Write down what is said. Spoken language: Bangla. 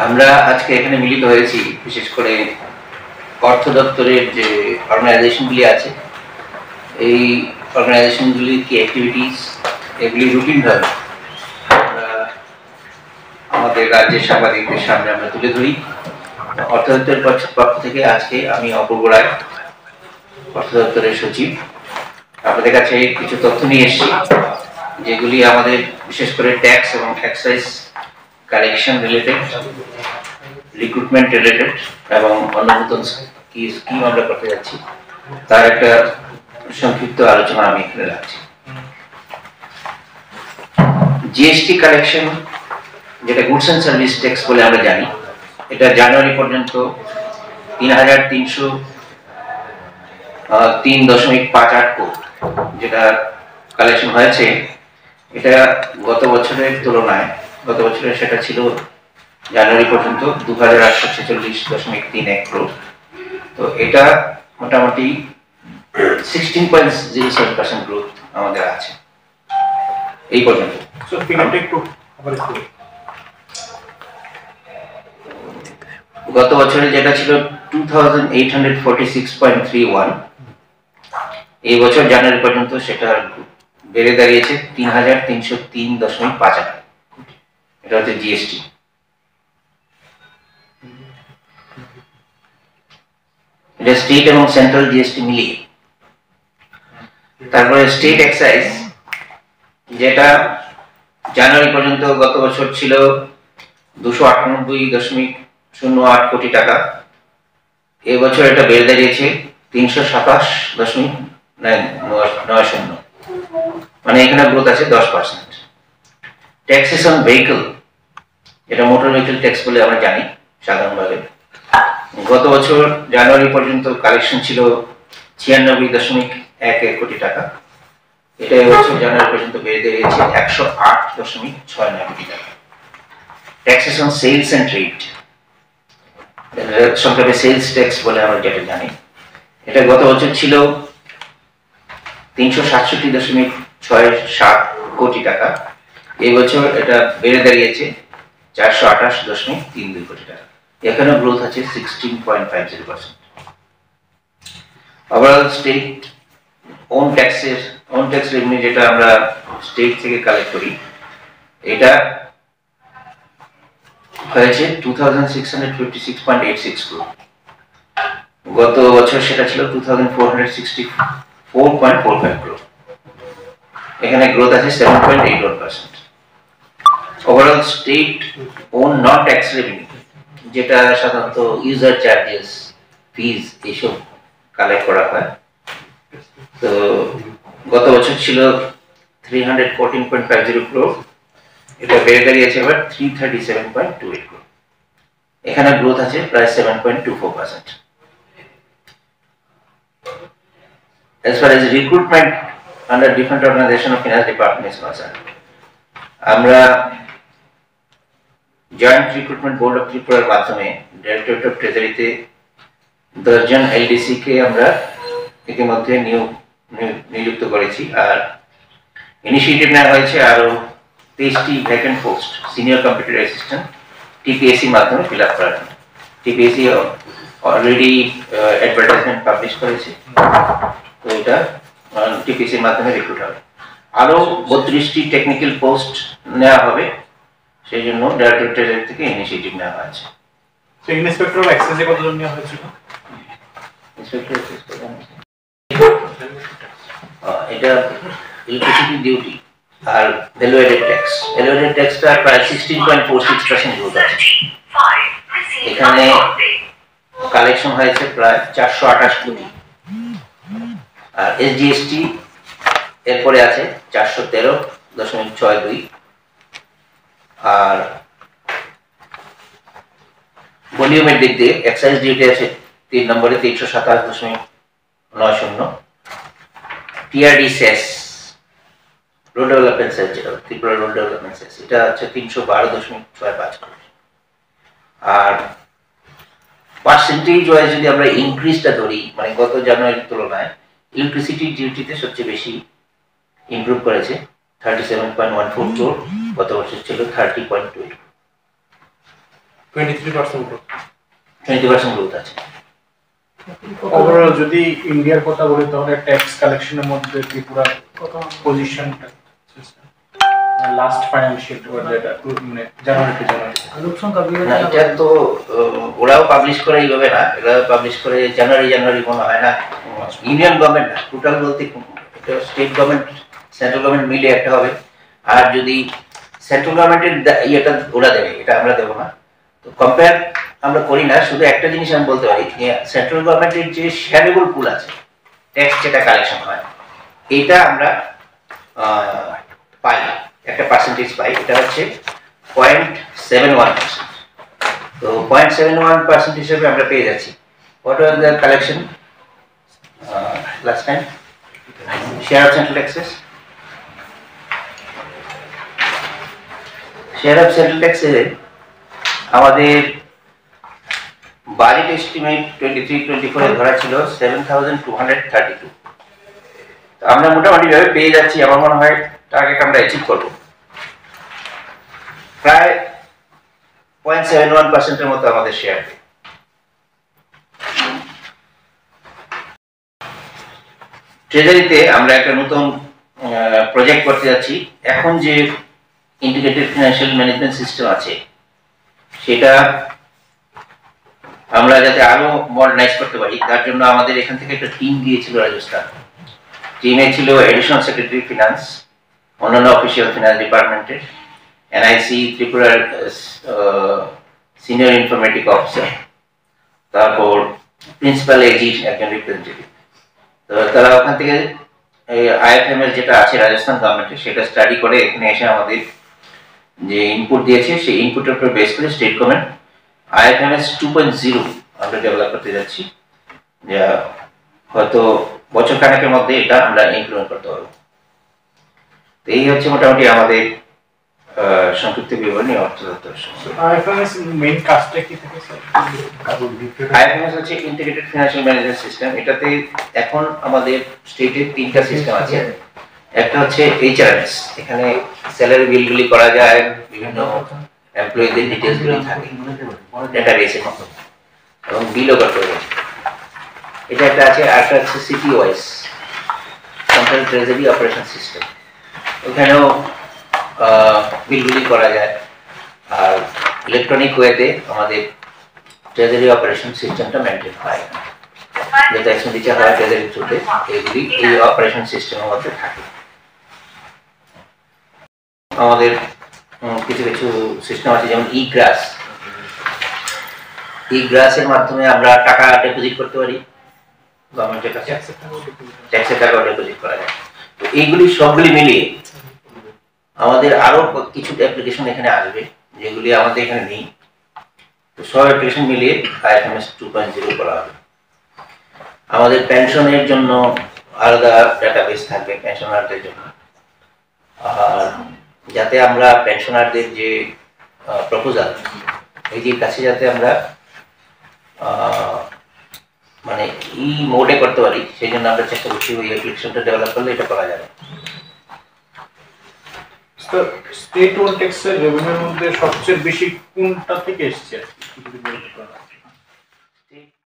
আমরা আজকে এখানে মিলিত হয়েছি বিশেষ করে অর্থ দপ্তরের যে অর্গানাইজেশনগুলি আছে, এই অর্গানাইজেশনগুলির কি অ্যাক্টিভিটিস এগুলি রুটিনভাবে আমরা আমাদের রাজ্যের সাংবাদিকদের সামনে আমরা তুলে ধরি। অর্থ দপ্তরের পক্ষ থেকে আজকে আমি অপূর্ব রায়, অর্থ দপ্তরের সচিব, আপনাদের কাছে কিছু তথ্য নিয়ে এসেছি যেগুলি আমাদের বিশেষ করে ট্যাক্স এবং excise collection related, recruitment related এবং অন্য নতুন কি স্কিম আমরা করতে যাচ্ছি তার একটা সংক্ষিপ্ত আলোচনা আমি এখানে রাখছি। জিএসটি কালেকশন, যেটা গুডস এন্ড সার্ভিস ট্যাক্স বলে আমরা জানি, এটা জানুয়ারি পর্যন্ত ৩,৩০৩.58 কোটি যেটা কালেকশন হয়েছে। এটা গত বছরের তুলনায় গত বছরে সেটা ছিল জানুয়ারি পর্যন্ত ২,৮৪৬.৩১ কোটি। তো এটা মোটামুটি 16.07% গ্রোথ আমাদের আছে এই পর্যন্ত। গত বছরে যেটা ছিল 2,846.31, এই বছর জানুয়ারি পর্যন্ত সেটা বেড়ে দাঁড়িয়েছে 3,303.৫৮। এটা হচ্ছে জিএসটি। এটা স্টেট এবং সেন্ট্রাল জিএসটি মিলিয়ে। তারপরে স্টেট এক্সাইজ, যেটা জানুয়ারি পর্যন্ত গত বছর ছিল 298.08 কোটি টাকা, এবছর এটা বেড়ে দাঁড়িয়েছে 327.90, মানে এখানে গ্রোথ আছে 10%। ট্যাক্সেস অন ভেহিকল, এটা মোটর ভেহিকল ট্যাক্স বলে আমরা জানি সাধারণভাবে, গত বছর জানুয়ারি পর্যন্ত কালেকশন ছিল 96.11 কোটি টাকা, এটা এবছর জানুয়ারি পর্যন্ত বেড়ে দাঁড়িয়েছে 108.69 কোটি টাকা। Taxes on sales and trade, সংক্ষেপে সেলস ট্যাক্স বলে আমরা যেটা জানি, এটা গত বছর ছিল 367.67 কোটি টাকা, এই বছর এটা বেড়ে দাঁড়িয়েছে 428.32 কোটি টাকা। এখানে গ্রোথ আছে 16.50%। Overall state own tax revenue, যেটা আমরা স্টেট থেকে কালেক্ট করি, এটা হয়েছে 2,656.86 crore। গত বছর সেটা ছিল 2,464.45 crore। এখানে গ্রোথ আছে 7.81%। Overall state own non tax revenue, যেটা সাধারণত ইউজার চার্জেস, ফিজ এইসব কালেক্ট করা হয়, তো গত বছর ছিল 314.50 crore, এটা বেড়ে দাঁড়িয়েছে এবার 337.28 crore। এখানে গ্রোথ আছে প্রায় 7.24%। As far as recruitment under different organization of finance department is concerned, আমরা জয়েন্ট রিক্রুটমেন্ট বোর্ড অফ ত্রিপুরার মাধ্যমে ডাইরেক্টরেট অফ ট্রেজারিতে 10 জন এলডিসি কে আমরা ইতিমধ্যে নিযুক্ত করেছি, আর ইনিশিয়েটিভ নেওয়া হয়েছে আরো 23টি vacant post senior computer assistant TPSC মাধ্যমে ফিল আপ করার জন্য। টিপিএসসি অলরেডি অ্যাডভার্টাইজমেন্ট পাবলিশ করেছে, তো এটা টিপিএসসির মাধ্যমে রিক্রুট হবে। আরো 32টি টেকনিক্যাল পোস্ট নেওয়া হবে, সেই জন্য ডাইরেক্টরেট থেকে ইনিশিয়েটিভ নেওয়া হয়েছে। ইন্সপেক্টর অফ এক্সাইজে কতজন নেওয়া হয়েছিল? এটা ইলেকট্রিসিটি ডিউটি আর value added tax. Value added ট্যাক্সটা প্রায় 16.46% গ্রোথ আছে। এখানে কালেকশন হয়েছে প্রায় 428 কোটি, আর এসজিএসটি এরপরে আছে 413.62, আর ভলিউমের দিক দিয়ে এক্সাইজ ডিউটি আছে 3 নম্বরে 327.90। টিআরডি সেস, রোড ডেভেলপমেন্ট সেস, যেটা ত্রিপুরা রোড ডেভেলপমেন্ট সেস, এটা হচ্ছে 312.65 কোটি। আর পার্সেন্টেজ ওয়াইজ যদি আমরা ইনক্রিজটা ধরি, মানে গত জানুয়ারির তুলনায় ইলেকট্রিসিটি ডিউটিতে সবচেয়ে বেশি ইমপ্রুভ করেছে 37.14 crore, গত বছর ছিল 30.2, 23% গ্রোথ। 20% গ্রোথ আছে। ওভারঅল যদি ইন্ডিয়ার কথা বলি তাহলে ট্যাক্স কালেকশনের মধ্যে ত্রিপুরা পজিশনটা লাস্ট ফাইন্যান্সিয়াল যেটা মানে জানুয়ারি না, এটা তো ওরাও পাবলিশ করে এইভাবে না, এরা পাবলিশ করে জানুয়ারি মনে হয় না, ইউনিয়ন গভর্নমেন্ট না, টোটাল বলতে এটা স্টেট গভর্নমেন্ট সেন্ট্রাল গভর্নমেন্ট মিলে একটা হবে। আর যদি সেন্ট্রাল গভর্নমেন্টের ইয়েটা ওরা দেবে, এটা আমরা দেবো না। তো কম্পেয়ার আমরা করি না, শুধু একটা জিনিস আমি বলতে পারি যে সেন্ট্রাল গভর্নমেন্টের যে শেয়ারেবল পুল আছে, ট্যাক্স যেটা কালেকশন হয়, এইটা আমরা পাই, একটা পার্সেন্টেজ পাই, এটা হচ্ছে 0.71%। তো 0.71% হিসেবে আমরা পেয়ে যাচ্ছি। What was the collection last time? Share of central taxes, share of central ট্যাক্সে আমাদের বাজেট এস্টিমেট 23-24 এ ধরা ছিল 7,232। আমরা মোটামুটি ভাবে পেয়ে যাচ্ছি, আমার মনে হয় টার্গেট আমরা অ্যাচিভ করব। প্রায় 0.71% এর মতো আমাদের শেয়ার। ট্রেজারিতে আমরা একটা নতুন প্রজেক্ট করতে যাচ্ছি। এখন যে ইন্টিগ্রেটেড ফিনান্সিয়াল ম্যানেজমেন্ট সিস্টেম আছে, সেটা আমরা যাতে আরো মডার্নাইজ করতে পারি, তার জন্য আমাদের এখান থেকে একটা টিম গিয়েছিল রাজস্থান। টিমে ছিল এডিশনাল সেক্রেটারি ফিনান্স, অন্যান্য অফিসিয়াল ফিনান্স ডিপার্টমেন্টের, এনআইসি ত্রিপুরার সিনিয়র ইনফরমেটিক অফিসার, তারপর প্রিন্সিপাল এজি একজন রিপ্রেজেন্টেটিভ। তো তারা ওখান থেকে আইএফএম এর যেটা আছে রাজস্থান গভর্নমেন্টের, সেটা স্টাডি করে এখানে এসে আমাদের যে ইনপুট দিয়েছে, সেই ইনপুটের উপর বেস করে স্টেট গভর্নমেন্ট IFMS 2.0 আমরা ডেভেলপ করতে যাচ্ছি, যা হয়তো বছর খানেকের মধ্যে এটা আমরা ইমপ্লিমেন্ট করতে পারবো। এই হচ্ছে মোটামুটি আমাদের সংক্ষিপ্ত বিবরণী অর্থ দপ্তর। আইএফএমএস মেইন কাজটা কি থাকে স্যার? আইএফএমএস হচ্ছে ইন্টিগ্রেটেড ফিনান্সিয়াল ম্যানেজমেন্ট সিস্টেম। এটাতে এখন আমাদের স্টেটে তিনটা সিস্টেম আছে। একটা হচ্ছে এইচআরএস, এখানে স্যালারি বিলগুলি করা যায়, বিভিন্ন এমপ্লয়ীদের ডিটেইলসগুলি থাকে ডেটাবেসের মতো, এবং বিলও করতে হবে। এটা একটা আছে। আরেকটা হচ্ছে সিটিওয়াইস, সেন্ট্রাল ট্রেজারি অপারেশন সিস্টেম, ওখানেও বিলগুলি করা যায়। আর ইলেকট্রনিক ওয়েতে আমাদের ট্রেজারি অপারেশন সিস্টেমটা মেনটেন হয়, যত এক্সপেন্ডিচার হয় ট্রেজারি থ্রুতে, এইগুলি এই অপারেশন সিস্টেমের মধ্যে থাকে। আমাদের কিছু কিছু সিস্টেম আছে, যেমন ই গ্রাসের মাধ্যমে আমরা টাকা ডিপোজিট করতে পারি গভর্নমেন্টের কাছে, ট্যাক্সের টাকা ডিপোজিট করা যায়। তো এইগুলি সবগুলি মিলিয়ে আমাদের আরো কিছু অ্যাপ্লিকেশন এখানে আসবে, যেগুলি আমাদের এখানে নেই। তো সব অ্যাপ্লিকেশন মিলিয়ে IFMS 2.0 করা হবে। আমাদের পেনশনের জন্য আলাদা ডাটাবেস থাকবে পেনশনারদের জন্য, আর যাতে আমরা পেনশনারদের যে প্রপোজাল, এই যে কাছে যাতে আমরা মানে ই মোডে করতে পারি, সেই জন্য আমরা চেষ্টা করছি ওই অ্যাপ্লিকেশনটা ডেভেলপ করলে এটা করা যাবে। স্টেট ওন ট্যাক্সের রেভিনিউর মধ্যে সবচেয়ে বেশি কোনটা থেকে এসেছে?